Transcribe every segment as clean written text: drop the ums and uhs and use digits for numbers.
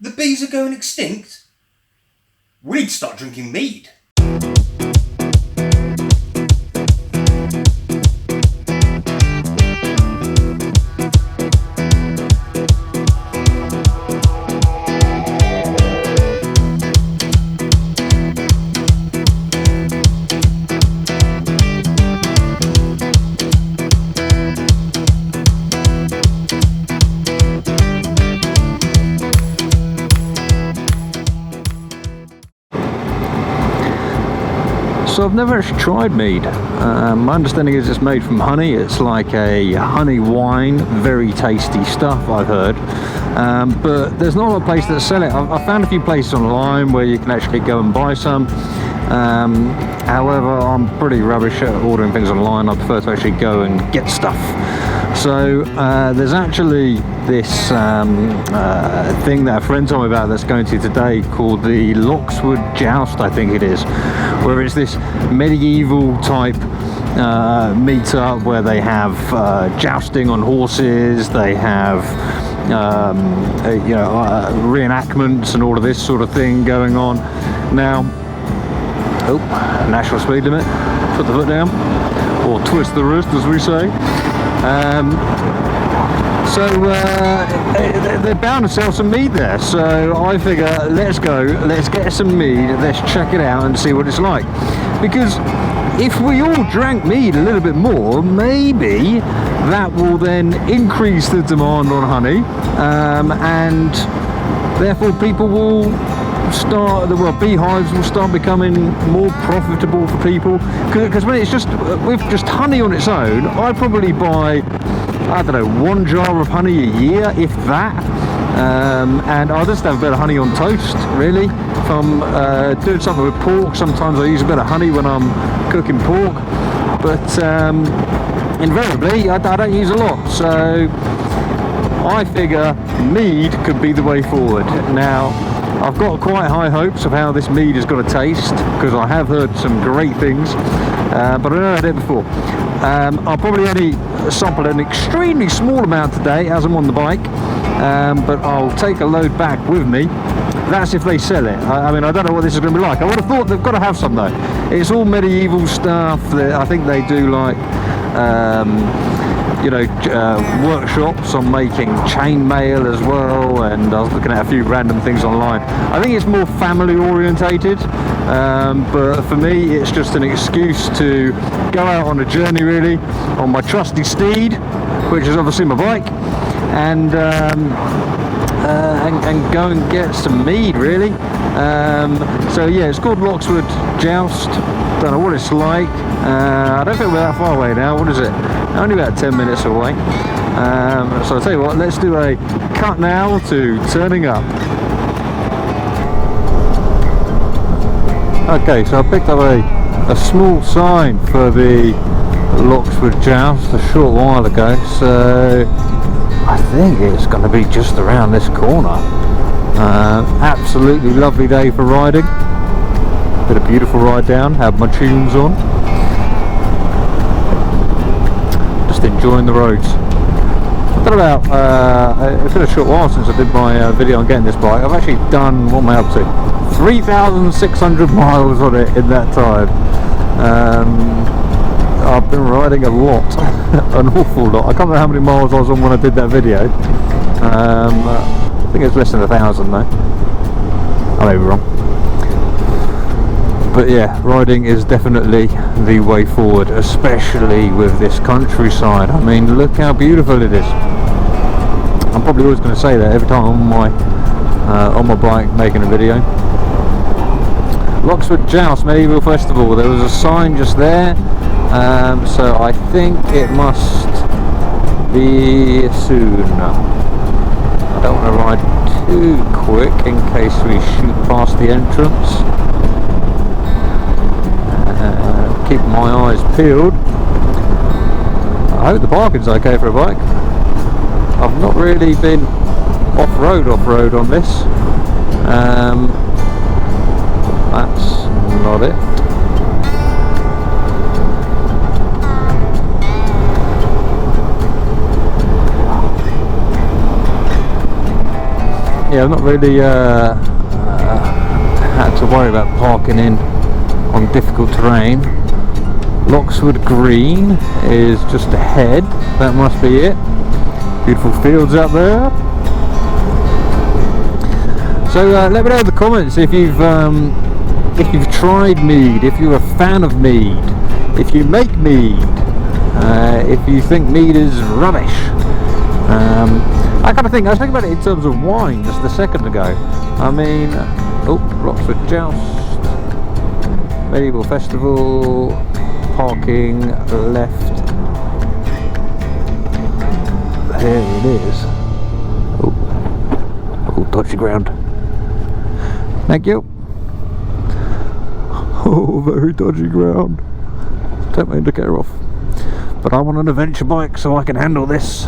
The bees are going extinct? We need to start drinking mead. So I've never actually tried mead. My understanding is it's made from honey. It's like a honey wine, very tasty stuff, I've heard. But there's not a lot of places that sell it. I've found a few places online where you can actually go and buy some. However, I'm pretty rubbish at ordering things online. I prefer to actually go and get stuff. So there's actually this thing that a friend told me about that's going to today called the Loxwood Joust, I think it is, where it's this medieval type meet-up where they have jousting on horses, they have reenactments and all of this sort of thing going on. Now, national speed limit, put the foot down, or twist the wrist as we say. They're bound to sell some mead there, so I figure let's go, let's get some mead, let's check it out and see what it's like. Because if we all drank mead a little bit more, maybe that will then increase the demand on honey, and therefore people will start, beehives will start becoming more profitable for people. Because when it's just with just honey on its own, I'd probably buy, I don't know, 1 jar of honey a year, if that, and I'll just have a bit of honey on toast, really. If I'm doing something with pork, sometimes I use a bit of honey when I'm cooking pork, but invariably I don't use a lot, so I figure mead could be the way forward. Now, I've got quite high hopes of how this mead is going to taste, because I have heard some great things, but I've never had it before. I'll probably only sample an extremely small amount today as I'm on the bike, but I'll take a load back with me. That's if they sell it. I mean, I don't know what this is going to be like. I would have thought they've got to have some though. It's all medieval stuff. I think they do like workshops on making chainmail as well, and I was looking at a few random things online. I think it's more family orientated, but for me it's just an excuse to go out on a journey, really, on my trusty steed, which is obviously my bike, and go and get some mead, really. So yeah, it's called Loxwood Joust. Don't know what it's like. I don't think we're that far away now. What is it? Only about 10 minutes away. So I'll tell you what, let's do a cut now to turning up. Okay, so I picked up a small sign for the Loxwood Joust a short while ago, so I think it's going to be just around this corner. Absolutely lovely day for riding. Bit of beautiful ride down, have my tunes on. Just enjoying the roads. I've done about, it's been a short while since I did my video on getting this bike. I've actually done, what am I up to? 3,600 miles on it in that time. I've been riding a lot, an awful lot. I can't remember how many miles I was on when I did that video. I think it's less than 1,000 though. I may be wrong. But yeah, riding is definitely the way forward, especially with this countryside. I mean, look how beautiful it is. I'm probably always going to say that every time I'm on my bike making a video. Loxwood Joust Medieval Festival. There was a sign just there, so I think it must be soon. I don't want to ride too quick in case we shoot past the entrance. Keep my eyes peeled. I hope the parking's okay for a bike. I've not really been off-road on this. That's not it. yeah, I've not really had to worry about parking in on difficult terrain. Loxwood Green is just ahead, that must be it. Beautiful fields out there. So let me know in the comments if you've tried mead, if you're a fan of mead, if you make mead, if you think mead is rubbish. I kind of think, I was thinking about it in terms of wine just a second ago. I mean, oh, Loxwood Joust, Medieval Festival, parking left. There it is. Oh, dodgy ground. Thank you. Oh, very dodgy ground. Take my indicator off. But I'm on an adventure bike, so I can handle this.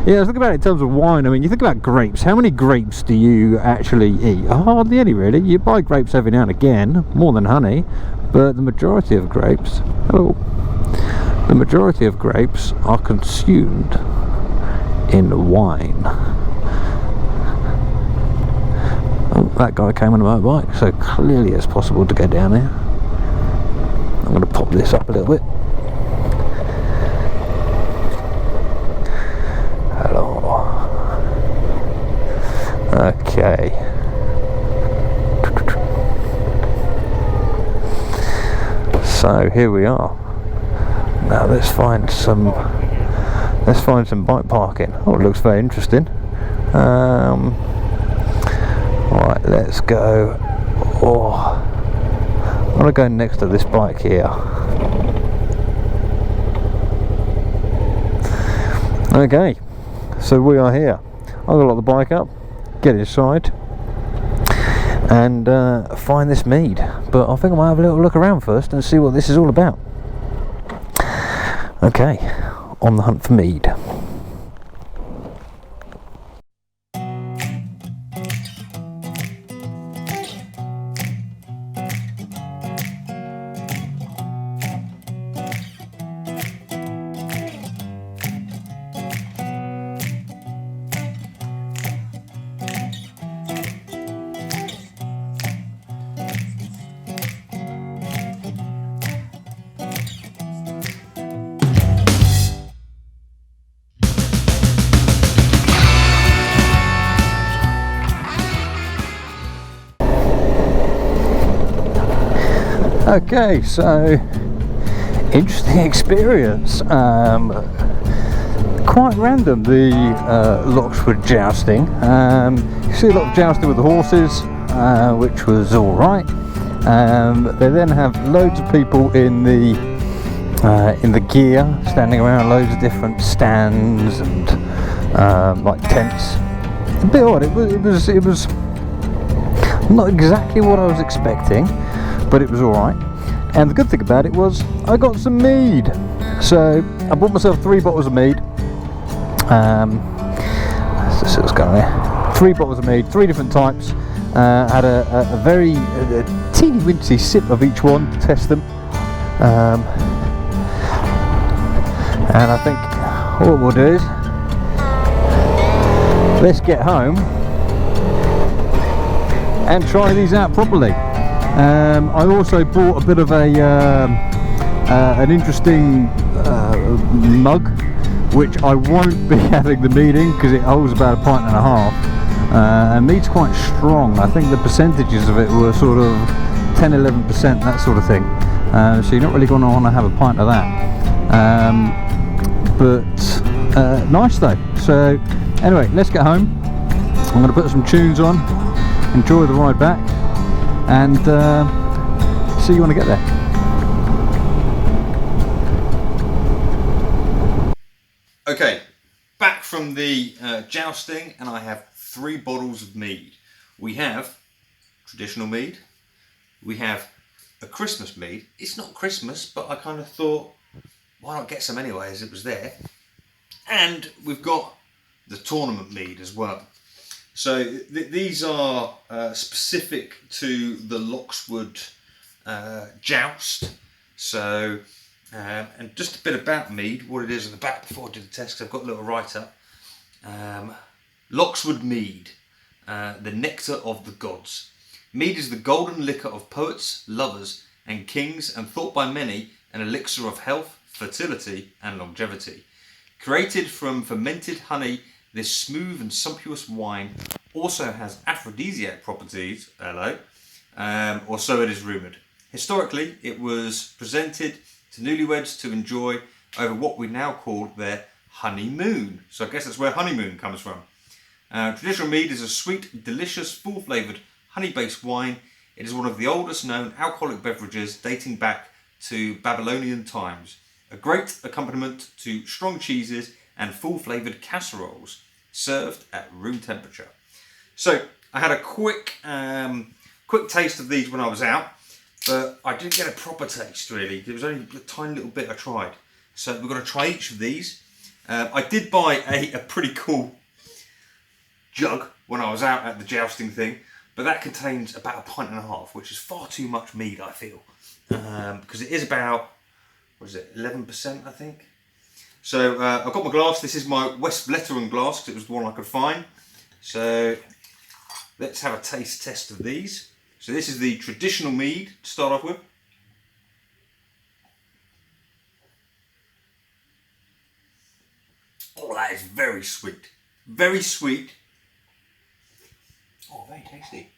Yeah, I was thinking about it in terms of wine. I mean, you think about grapes. How many grapes do you actually eat? Hardly any, really. You buy grapes every now and again, more than honey. But the majority of grapes, the majority of grapes are consumed in wine. Oh, that guy came on a motorbike, so clearly it's possible to get down here. I'm going to pop this up a little bit. Hello. Okay. So here we are. Now let's find some bike parking. Oh, it looks very interesting. Right, let's go. Oh, I want to go next to this bike here. Okay, so we are here. I'm going to lock the bike up, get inside, and find this mead. But I think I might have a little look around first and see what this is all about. Okay, on the hunt for mead. Okay, so interesting experience. Quite random, the Loxwood jousting. You see a lot of jousting with the horses, which was all right. They then have loads of people in the gear, standing around loads of different stands and like tents. A bit odd. It was not exactly what I was expecting, but it was alright. And the good thing about it was I got some mead. So I bought myself 3 bottles of mead. Let's see what's going on there. 3 bottles of mead, 3 different types. Had a very teeny wincy sip of each one to test them. And I think what we'll do is let's get home and try these out properly. I also bought a bit of an interesting mug, which I won't be having the mead in because it holds about 1.5 pints. And mead's quite strong. I think the percentages of it were sort of 10-11%, that sort of thing. So you're not really going to want to have a pint of that. But nice though. So anyway, let's get home. I'm going to put some tunes on, enjoy the ride back, and see you when I get there. Okay, back from the jousting, and I have 3 bottles of mead. We have traditional mead, we have a Christmas mead. It's not Christmas, but I kind of thought, why not get some anyway, as it was there. And we've got the tournament mead as well. So these are specific to the Loxwood Joust. So, and just a bit about mead, what it is in the back before I do the test, because I've got a little write-up. Loxwood Mead. the nectar of the gods. Mead is the golden liquor of poets, lovers, and kings, and thought by many an elixir of health, fertility, and longevity. Created from fermented honey, this smooth and sumptuous wine also has aphrodisiac properties, or so it is rumoured. Historically, it was presented to newlyweds to enjoy over what we now call their honeymoon. So I guess that's where honeymoon comes from. Traditional mead is a sweet, delicious, full-flavoured, honey-based wine. It is one of the oldest known alcoholic beverages dating back to Babylonian times. A great accompaniment to strong cheeses and full-flavoured casseroles served at room temperature. So I had a quick taste of these when I was out, but I didn't get a proper taste really. There was only a tiny little bit I tried. So we're going to try each of these. I did buy a pretty cool jug when I was out at the jousting thing, but that contains about 1.5 pints, which is far too much mead, I feel, because it is about, 11%, I think. So I've got my glass. This is my West Veteran glass because it was the one I could find. So let's have a taste test of these. So this is the traditional mead to start off with. Oh, that is very sweet. Very sweet. Oh, very tasty.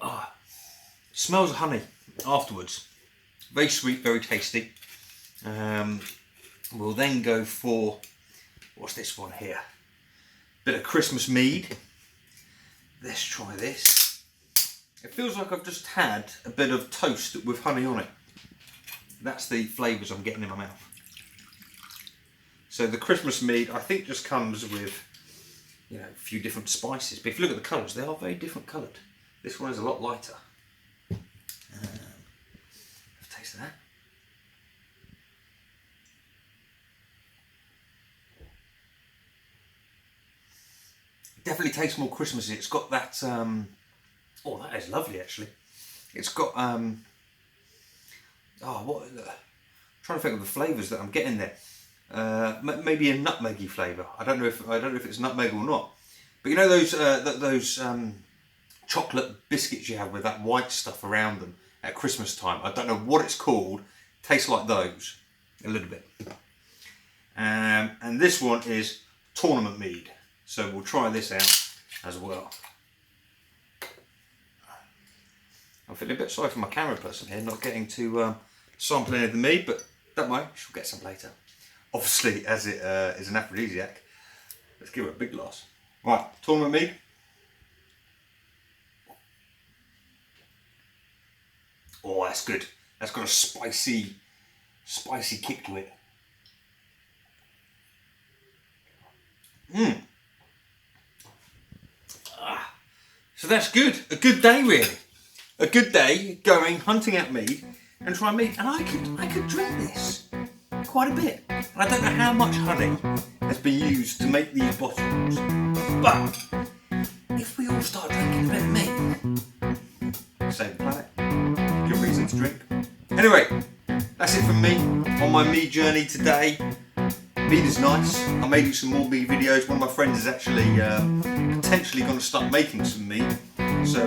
Oh, smells of honey afterwards. Very sweet, very tasty. We'll then go for, what's this one here? Bit of Christmas mead. Let's try this. It feels like I've just had a bit of toast with honey on it. That's the flavours I'm getting in my mouth. So the Christmas mead, I think, just comes with, a few different spices. But if you look at the colours, they are very different coloured. This one is a lot lighter. Have a taste of that. Definitely tastes more Christmassy. It's got that. Oh, that is lovely actually. It's got I'm trying to think of the flavours that I'm getting there. Maybe a nutmeggy flavour. I don't know if it's nutmeg or not. But you know those chocolate biscuits you have with that white stuff around them at Christmas time. I don't know what it's called. Tastes like those a little bit. And this one is tournament mead. So we'll try this out as well. I'm feeling a bit sorry for my camera person here, not getting to sample any of the mead, but don't worry, she'll get some later. Obviously, as it is an aphrodisiac, let's give it a big glass. Right, tournament mead. Oh, that's good. That's got a spicy kick to it. So that's good. A good day, really. A good day going hunting out mead and trying mead. And I could drink this quite a bit. I don't know how much honey has been used to make these bottles, but if we all start drinking a bit of mead, save the planet. Good reason to drink. Anyway, that's it from me on my mead journey today. Mead is nice. I may do some more mead videos. One of my friends is actually potentially going to start making some mead. So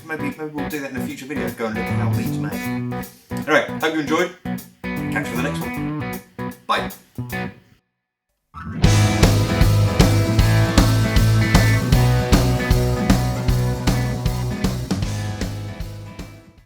maybe we'll do that in a future video. Go and look at how mead's made. Anyway, hope you enjoyed. Catch you for the next one. Bye.